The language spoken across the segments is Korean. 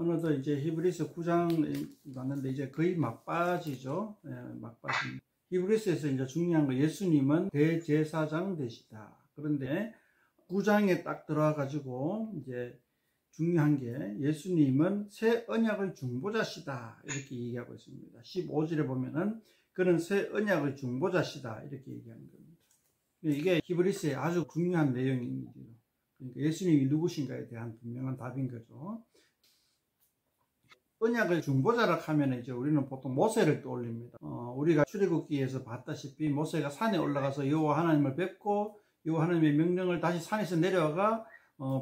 어느덧 이제 히브리서 9장 왔는데 이제 거의 막바지죠. 막바지. 히브리서에서 이제 중요한 거, 예수님은 대제사장 되시다. 그런데 9장에 딱 들어와 가지고 이제 중요한 게, 예수님은 새 언약의 중보자시다 이렇게 얘기하고 있습니다. 15절에 보면은 그는 새 언약의 중보자시다 이렇게 얘기하는 겁니다. 이게 히브리서의 아주 중요한 내용입니다. 그러니까 예수님이 누구신가에 대한 분명한 답인 거죠. 언약의 중보자라 하면 이제 우리는 보통 모세를 떠올립니다. 우리가 출애굽기에서 봤다시피 모세가 산에 올라가서 여호와 하나님을 뵙고 여호와 하나님의 명령을 다시 산에서 내려가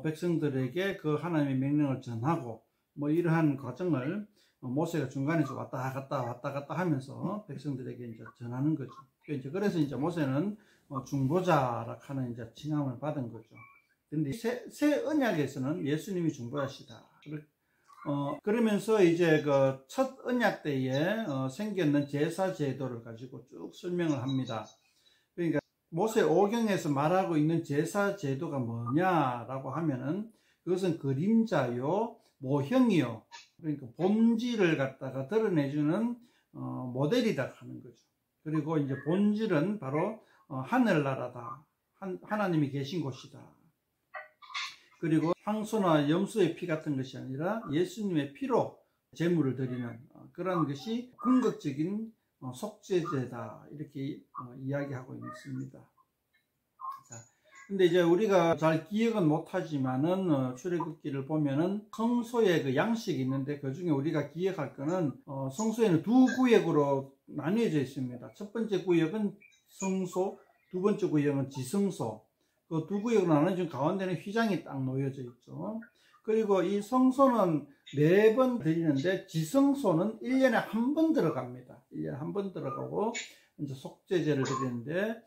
백성들에게 그 하나님의 명령을 전하고, 뭐 이러한 과정을 모세가 중간에서 왔다 갔다 하면서 백성들에게 이제 전하는 거죠. 그래서 이제 모세는 중보자라 하는 이제 칭함을 받은 거죠. 근데 새 언약에서는 예수님이 중보자시다. 그러면서 이제 그 첫 언약 때에 생겼는 제사 제도를 가지고 쭉 설명을 합니다. 그러니까 모세 오경에서 말하고 있는 제사 제도가 뭐냐라고 하면은, 그것은 그림자요, 모형이요, 그러니까 본질을 갖다가 드러내주는 모델이다 하는 거죠. 그리고 이제 본질은 바로 하늘나라다, 하나님이 계신 곳이다. 그리고 황소나 염소의 피 같은 것이 아니라 예수님의 피로 제물을 드리는 그런 것이 궁극적인 속죄제다 이렇게 이야기하고 있습니다. 자, 근데 이제 우리가 잘 기억은 못하지만은 출애굽기를 보면은 성소의 그 양식이 있는데, 그 중에 우리가 기억할 거는 성소에는 두 구역으로 나뉘어져 있습니다. 첫 번째 구역은 성소, 두 번째 구역은 지성소. 그 두 구역으로 나눠진 가운데는 휘장이 딱 놓여져 있죠. 그리고 이 성소는 매번 드리는데, 지성소는 1년에 한 번 들어갑니다. 1년에 한 번 들어가고 이제 속죄제를 드리는데,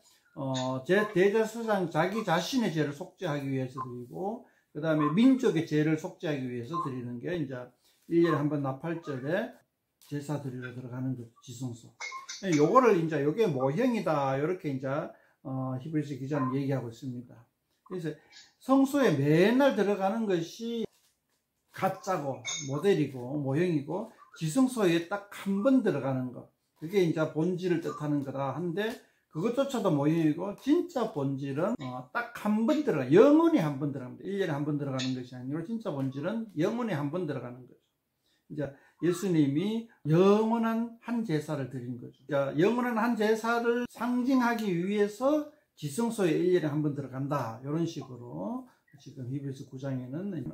대제사장 자기 자신의 죄를 속죄하기 위해서 드리고, 그 다음에 민족의 죄를 속죄하기 위해서 드리는 게 이제 1년에 한 번 나팔절에 제사 드리러 들어가는 그 지성소. 요거를 이제 요게 모형이다 이렇게 이제 히브리서 기자는 얘기하고 있습니다. 그래서 성소에 맨날 들어가는 것이 가짜고 모델이고 모형이고, 지성소에 딱 한 번 들어가는 것, 그게 이제 본질을 뜻하는 거다 한데, 그것조차도 모형이고 진짜 본질은 딱 한 번 들어가, 영원히 한 번 들어갑니다. 1년에 한 번 들어가는 것이 아니고 진짜 본질은 영원히 한 번 들어가는 거죠. 이제 예수님이 영원한 한 제사를 드린 거죠. 영원한 한 제사를 상징하기 위해서 지성소에 1년에 한 번 들어간다, 이런 식으로 지금 히브리서 9장에는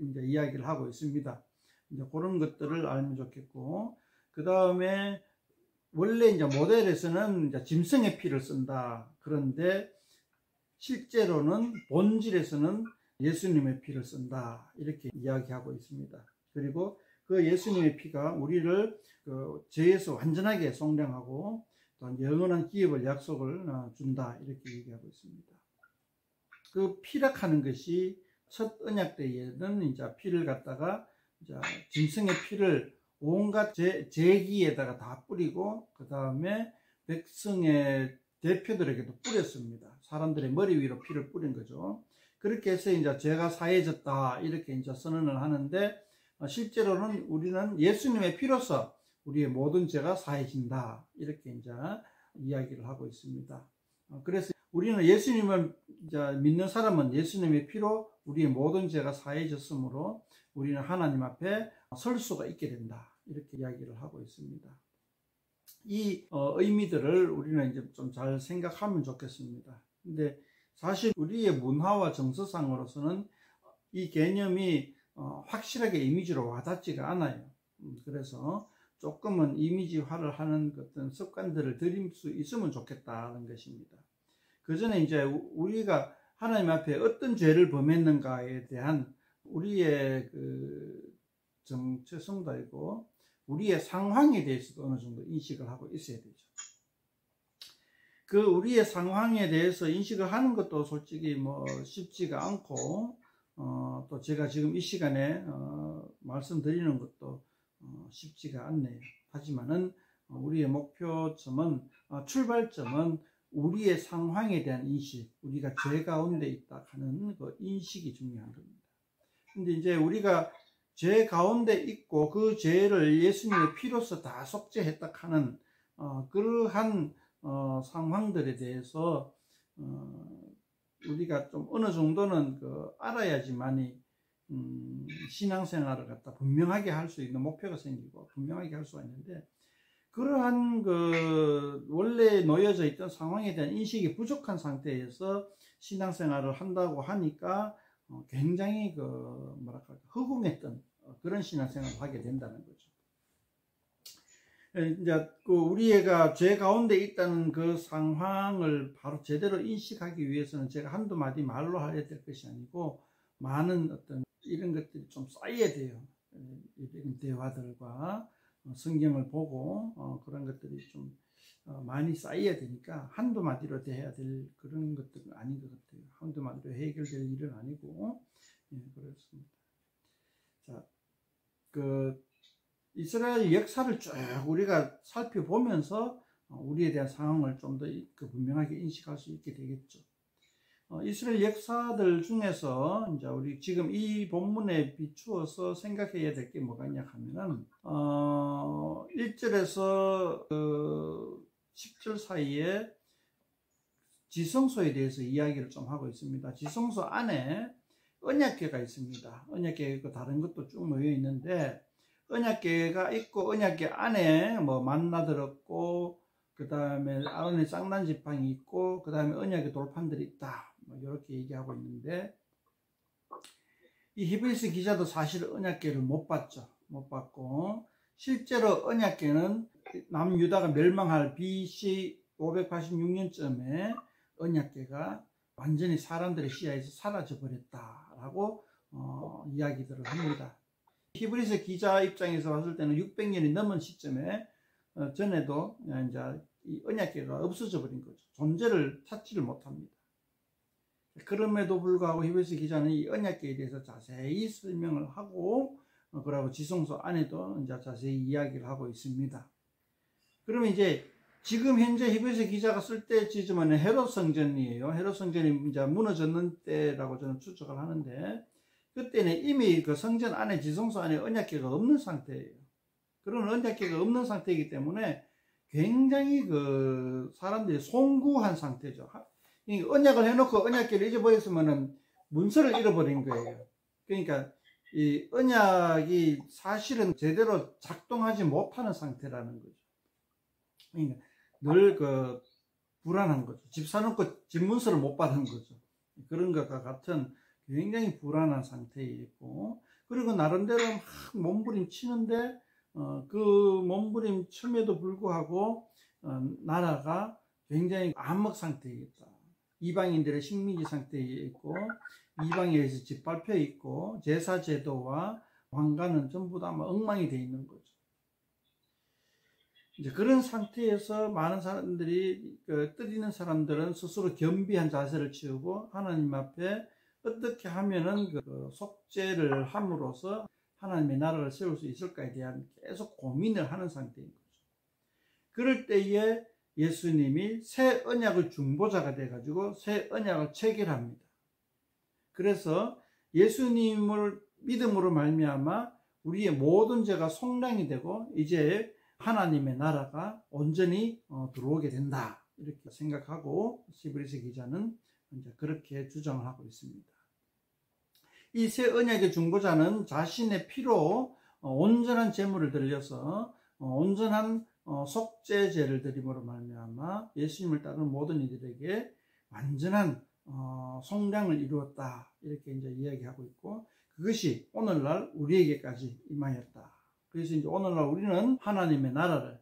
이제 이야기를 하고 있습니다. 이제 그런 것들을 알면 좋겠고, 그 다음에 원래 이제 모델에서는 이제 짐승의 피를 쓴다. 그런데 실제로는 본질에서는 예수님의 피를 쓴다, 이렇게 이야기하고 있습니다. 그리고 그 예수님의 피가 우리를 그 죄에서 완전하게 속량하고 또 영원한 기업을 약속을 준다, 이렇게 얘기하고 있습니다. 그 피락하는 것이 첫 언약 때에는 이제 피를 갖다가 이제 짐승의 피를 온갖 제기에다가 다 뿌리고, 그 다음에 백성의 대표들에게도 뿌렸습니다. 사람들의 머리 위로 피를 뿌린 거죠. 그렇게 해서 이제 죄가 사해졌다, 이렇게 이제 선언을 하는데, 실제로는 우리는 예수님의 피로서 우리의 모든 죄가 사해진다, 이렇게 이제 이야기를 하고 있습니다. 그래서 우리는 예수님을 이제 믿는 사람은 예수님의 피로 우리의 모든 죄가 사해졌으므로 우리는 하나님 앞에 설 수가 있게 된다, 이렇게 이야기를 하고 있습니다. 이 의미들을 우리는 이제 좀 잘 생각하면 좋겠습니다. 근데 사실 우리의 문화와 정서상으로서는 이 개념이 확실하게 이미지로 와닿지가 않아요. 그래서 조금은 이미지화를 하는 어떤 습관들을 들일 수 있으면 좋겠다는 것입니다. 그 전에 이제 우리가 하나님 앞에 어떤 죄를 범했는가에 대한 우리의 그 정체성도 우리의 상황에 대해서도 어느 정도 인식을 하고 있어야 되죠. 그 우리의 상황에 대해서 인식을 하는 것도 솔직히 뭐 쉽지가 않고, 또 제가 지금 이 시간에 말씀드리는 것도 쉽지가 않네요. 하지만은 우리의 목표점은, 출발점은 우리의 상황에 대한 인식, 우리가 죄 가운데 있다 하는 그 인식이 중요한 겁니다. 근데 이제 우리가 죄 가운데 있고 그 죄를 예수님의 피로서 다 속죄했다 하는 그러한 상황들에 대해서 우리가 좀 어느 정도는 알아야지만이 신앙생활을 갖다 분명하게 할 수 있는 목표가 생기고 분명하게 할 수가 있는데, 그러한 원래 놓여져 있던 상황에 대한 인식이 부족한 상태에서 신앙생활을 한다고 하니까 굉장히 뭐랄까 허공했던 그런 신앙생활을 하게 된다는 거죠. 이제 우리가 죄 가운데 있다는 그 상황을 바로 제대로 인식하기 위해서는 제가 한두 마디 말로 해야 될 것이 아니고 많은 어떤 이런 것들이 좀 쌓여야 돼요. 이런 대화들과 성경을 보고 그런 것들이 좀 많이 쌓여야 되니까 한두 마디로 대해야 될 그런 것들은 아닌 것 같아요. 한두 마디로 해결될 일은 아니고. 그렇습니다. 자, 이스라엘 역사를 쭉 우리가 살펴보면서 우리에 대한 상황을 좀 더 분명하게 인식할 수 있게 되겠죠. 이스라엘 역사들 중에서 이제 우리 지금 이 본문에 비추어서 생각해야 될 게 뭐가 있냐 하면은 1절에서 10절 사이에 지성소에 대해서 이야기를 좀 하고 있습니다. 지성소 안에 언약궤가 있습니다. 언약궤가 있고 다른 것도 쭉 놓여 있는데, 언약궤가 있고 언약궤 안에 뭐 만나 들었고 그 다음에 아론의 쌍난 지팡이 있고 그 다음에 언약의 돌판들이 있다, 뭐 이렇게 얘기하고 있는데, 이 히브리서 기자도 사실 언약궤를 못 봤죠. 못 봤고, 실제로 언약궤는 남유다가 멸망할 BC 586년쯤에 언약궤가 완전히 사람들의 시야에서 사라져 버렸다라고 이야기들을 합니다. 히브리서 기자 입장에서 봤을 때는 600년이 넘은 시점에 전에도 이제 이 언약궤가 없어져 버린 거죠. 존재를 찾지를 못합니다. 그럼에도 불구하고 히브리서 기자는 이 언약궤에 대해서 자세히 설명을 하고 그러고 지성소 안에도 이제 자세히 이야기를 하고 있습니다. 그러면 이제 지금 현재 히브리서 기자가 쓸 때 지점은 헤롯 성전이에요. 헤롯 성전이 이제 무너졌는 때라고 저는 추측을 하는데, 그때는 이미 그 성전 안에, 지성소 안에 언약궤가 없는 상태예요. 그런 언약궤가 없는 상태이기 때문에 굉장히 사람들이 송구한 상태죠. 언약을 해놓고 언약궤를 잊어버렸으면은 문서를 잃어버린 거예요. 그러니까 이 언약이 사실은 제대로 작동하지 못하는 상태라는 거죠. 그러니까 늘 불안한 거죠. 집 사놓고 집 문서를 못 받은 거죠. 그런 것과 같은 굉장히 불안한 상태에 있고, 그리고 나름대로 막 몸부림치는데 그 몸부림침에도 불구하고 나라가 굉장히 암흑 상태에 있다. 이방인들의 식민지 상태에 있고, 이방에서 짓밟혀 있고, 제사제도와 왕가는 전부 다 엉망이 되어 있는 거죠. 이제 그런 상태에서 많은 사람들이, 뜻 있는 사람들은 스스로 겸비한 자세를 취하고 하나님 앞에 어떻게 하면은 속죄를 함으로써 하나님의 나라를 세울 수 있을까에 대한 계속 고민을 하는 상태인 거죠. 그럴 때에 예수님이 새 언약의 중보자가 돼가지고 새 언약을 체결합니다. 그래서 예수님을 믿음으로 말미암아 우리의 모든 죄가 속량이 되고 이제 하나님의 나라가 온전히 들어오게 된다, 이렇게 생각하고 히브리서 기자는 이제 그렇게 주장을 하고 있습니다. 이 새 언약의 중보자는 자신의 피로 온전한 제물을 들려서 온전한 속죄제를 드림으로 말미암아 예수님을 따르는 모든 이들에게 완전한 속량을 이루었다, 이렇게 이제 이야기하고 있고, 그것이 오늘날 우리에게까지 임하였다. 그래서 이제 오늘날 우리는 하나님의 나라를,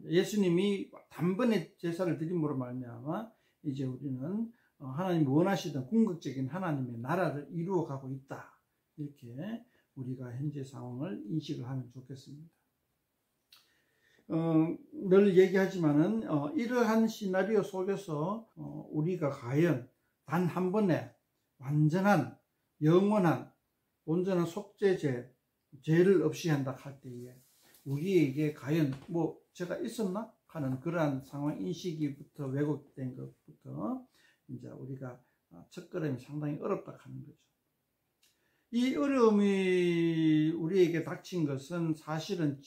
예수님이 단번에 제사를 드림으로 말미암아 이제 우리는 하나님이 원하시던 궁극적인 하나님의 나라를 이루어가고 있다, 이렇게 우리가 현재 상황을 인식을 하면 좋겠습니다. 늘 얘기하지만은 이러한 시나리오 속에서 우리가 과연 단 한 번에 완전한 영원한 온전한 속죄제, 죄를 없이 한다 할 때에 우리에게 과연 뭐 죄가 있었나 하는 그러한 상황 인식이부터 왜곡된 것부터 이제 우리가 첫걸음이 상당히 어렵다 하는 거죠. 이 어려움이 우리에게 닥친 것은 사실은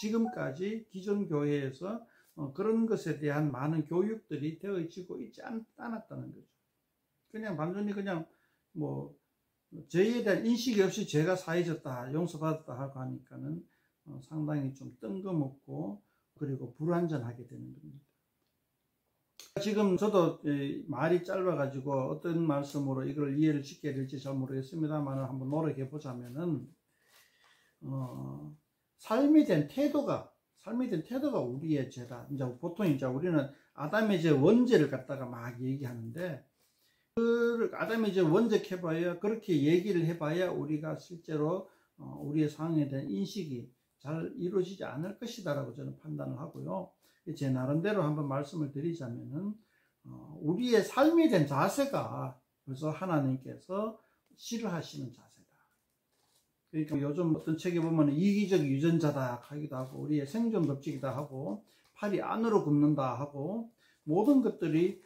지금까지 기존 교회에서 그런 것에 대한 많은 교육들이 되어지고 있지 않았다는 거죠. 그냥 완전히 그냥 뭐 죄에 대한 인식이 없이 죄가 사해졌다, 용서받았다 하고 하니까는 상당히 좀 뜬금없고 그리고 불완전하게 되는 겁니다. 지금 저도 말이 짧아가지고 어떤 말씀으로 이걸 이해를 시켜야 될지 잘 모르겠습니다만 한번 노력해 보자면은 삶에 대한 태도가 우리의 죄다. 이제 보통 이제 우리는 아담의 죄 원죄를 갖다가 막 얘기하는데 아담의 죄 원죄해봐야 그렇게 얘기를 해봐야 우리가 실제로 우리의 상황에 대한 인식이 잘 이루어지지 않을 것이다라고 저는 판단을 하고요. 제 나름대로 한번 말씀을 드리자면은 우리의 삶에 대한 자세가 벌써 하나님께서 싫어하시는 자세다. 그러니까 요즘 어떤 책에 보면 이기적 유전자다 하기도 하고 우리의 생존 법칙이다 하고 팔이 안으로 굽는다 하고 모든 것들이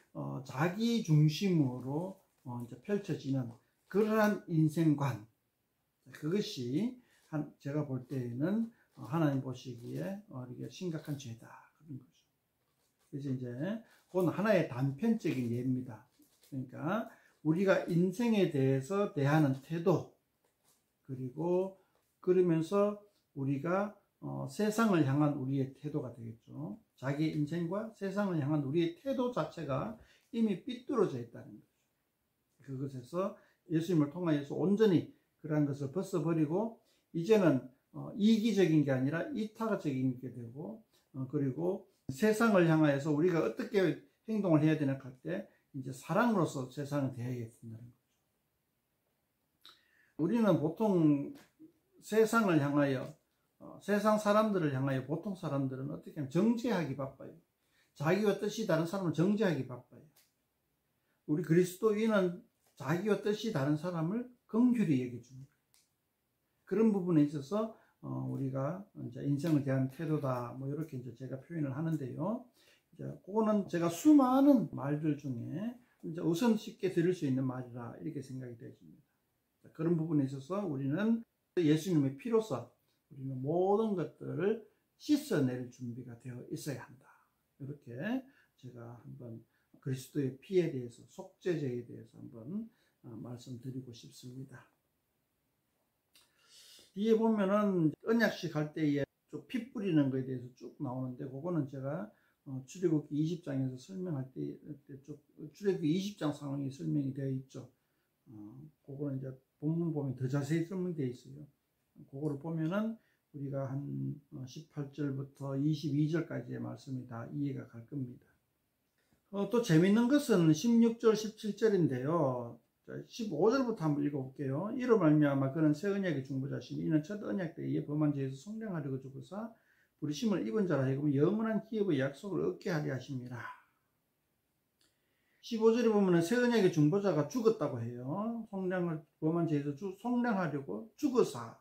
자기 중심으로 이제 펼쳐지는 그러한 인생관, 그것이 제가 볼 때에는 하나님 보시기에 이게 심각한 죄다 그런 거죠. 그래서 이제 그건 하나의 단편적인 예입니다. 그러니까 우리가 인생에 대해서 대하는 태도, 그리고 그러면서 우리가 세상을 향한 우리의 태도가 되겠죠. 자기 인생과 세상을 향한 우리의 태도 자체가 이미 삐뚤어져 있다는 거죠. 그것에서 예수님을 통하여서 온전히 그러한 것을 벗어버리고 이제는 이기적인 게 아니라 이타적인 게 되고 그리고 세상을 향하여서 우리가 어떻게 행동을 해야 되나 할 때 이제 사랑으로서 세상을 대해야 된다는 거죠. 우리는 보통 세상을 향하여 세상 사람들을 향하여 보통 사람들은 어떻게 하면 정죄하기 바빠요. 자기와 뜻이 다른 사람을 정죄하기 바빠요. 우리 그리스도인은 자기와 뜻이 다른 사람을 긍휼히 여겨줍니다. 그런 부분에 있어서 우리가 이제 인생을 대한 태도다 뭐 이렇게 이제 제가 표현을 하는데요. 이제 그거는 제가 수많은 말들 중에 이제 우선 쉽게 들을 수 있는 말이라 이렇게 생각이 되어집니다. 그런 부분에 있어서 우리는 예수님의 피로서 우리는 모든 것들을 씻어낼 준비가 되어 있어야 한다. 이렇게 제가 한번 그리스도의 피에 대해서 속죄제에 대해서 한번 말씀드리고 싶습니다. 뒤에 보면은 언약식 할 때에 좀 피 뿌리는 거에 대해서 쭉 나오는데 그거는 제가 출애굽기 20장에서 설명할 때 쭉 출애굽기 20장 상황이 설명이 되어 있죠. 그거는 이제 본문 보면 더 자세히 설명되어 있어요. 그거를 보면은 우리가 한 18절부터 22절까지의 말씀이 다 이해가 갈 겁니다. 또 재밌는 것은 16절, 17절인데요. 15절부터 한번 읽어볼게요. 이로 말미암아 그는 새 언약의 중보자시니 이는 첫 언약 때에 범한 죄에서 속량하려고 죽으사 부르심을 입은 자라 하여금 영원한 기업의 약속을 얻게 하려 하심이라. 15절에 보면 새 언약의 중보자가 죽었다고 해요. 속량을 범한 죄에서 속량하려고 죽으사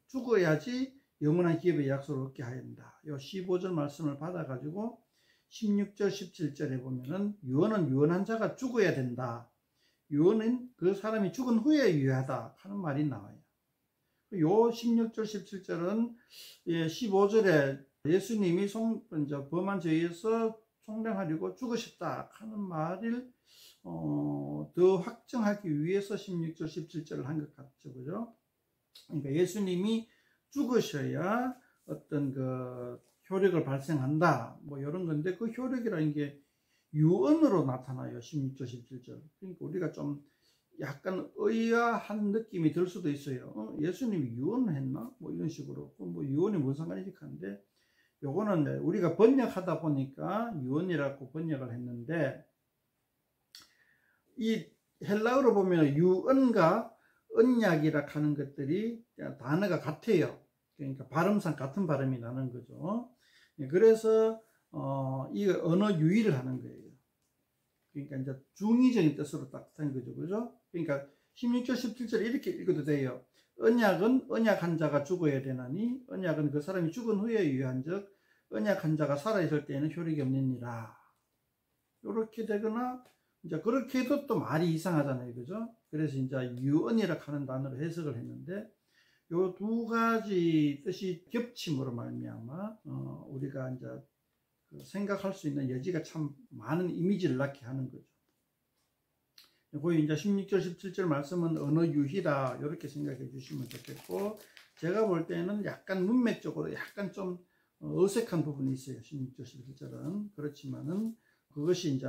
죽어야지 영원한 기업의 약속을 얻게 하였다. 이 15절 말씀을 받아가지고 16절, 17절에 보면은 유언은 유언한 자가 죽어야 된다. 유언은 그 사람이 죽은 후에 유효하다 하는 말이 나와요. 요 16절, 17절은 15절에 예수님이 범한 죄에서 속량하려고 죽으셨다 하는 말을 더 확정하기 위해서 16절, 17절을 한 것 같죠, 그죠? 그러니까 예수님이 죽으셔야 어떤 그 효력을 발생한다 뭐 이런 건데 그 효력이라는 게 유언으로 나타나요. 16절 17절. 그러니까 우리가 좀 약간 의아한 느낌이 들 수도 있어요. 예수님이 유언을 했나? 뭐 이런 식으로. 뭐 유언이 무슨 상관이지 하는데 요거는 우리가 번역하다 보니까 유언이라고 번역을 했는데 이 헬라어로 보면 유언과 언약이라 하는 것들이 단어가 같아요. 그러니까 발음상 같은 발음이 나는 거죠. 그래서 이거 언어 유의를 하는 거예요. 그러니까 이제 중의적인 뜻으로 딱 된 거죠, 그죠? 그러니까 16절, 17절 이렇게 읽어도 돼요. 언약은 언약한 자가 죽어야 되나니 언약은 그 사람이 죽은 후에 유효한즉 언약한 자가 살아있을 때에는 효력이 없느니라. 이렇게 되거나 이제 그렇게 해도 또 말이 이상하잖아요, 그죠? 그래서 이제 유언이라 하는 단어로 해석을 했는데 요 두 가지 뜻이 겹침으로 말미암아 우리가 이제 생각할 수 있는 여지가 참 많은 이미지를 낳게 하는 거죠. 거기 이제 16절, 17절 말씀은 언어 유희다 이렇게 생각해 주시면 좋겠고, 제가 볼 때는 약간 문맥적으로 약간 좀 어색한 부분이 있어요. 16절, 17절은. 그렇지만은 그것이 이제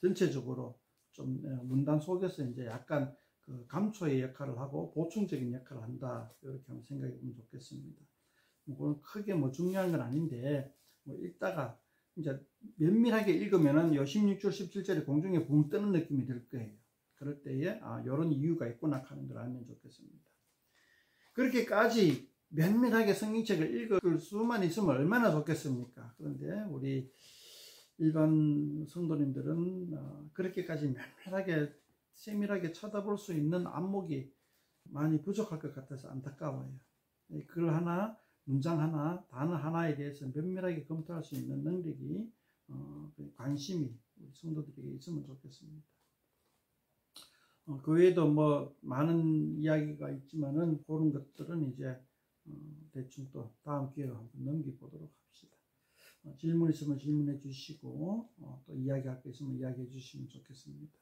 전체적으로 좀 문단 속에서 이제 약간 그 감초의 역할을 하고 보충적인 역할을 한다 이렇게 한번 생각해 보면 좋겠습니다. 그건 크게 뭐 중요한 건 아닌데 뭐 읽다가 이제 면밀하게 읽으면은 요 16절, 17절이 공중에 붕 뜨는 느낌이 들 거예요. 그럴 때에 이런 이유가 있구나 하는 걸 알면 좋겠습니다. 그렇게까지 면밀하게 성경책을 읽을 수만 있으면 얼마나 좋겠습니까? 그런데 우리 일반 성도님들은 그렇게까지 면밀하게 세밀하게 쳐다볼 수 있는 안목이 많이 부족할 것 같아서 안타까워요. 글 하나, 문장 하나, 단어 하나에 대해서 면밀하게 검토할 수 있는 능력이 관심이 우리 성도들에게 있으면 좋겠습니다. 그 외에도 뭐 많은 이야기가 있지만은 그런 것들은 이제 대충 또 다음 기회로 한번 넘겨보도록 합시다. 질문 있으면 질문해 주시고 또 이야기할 게 있으면 이야기해 주시면 좋겠습니다.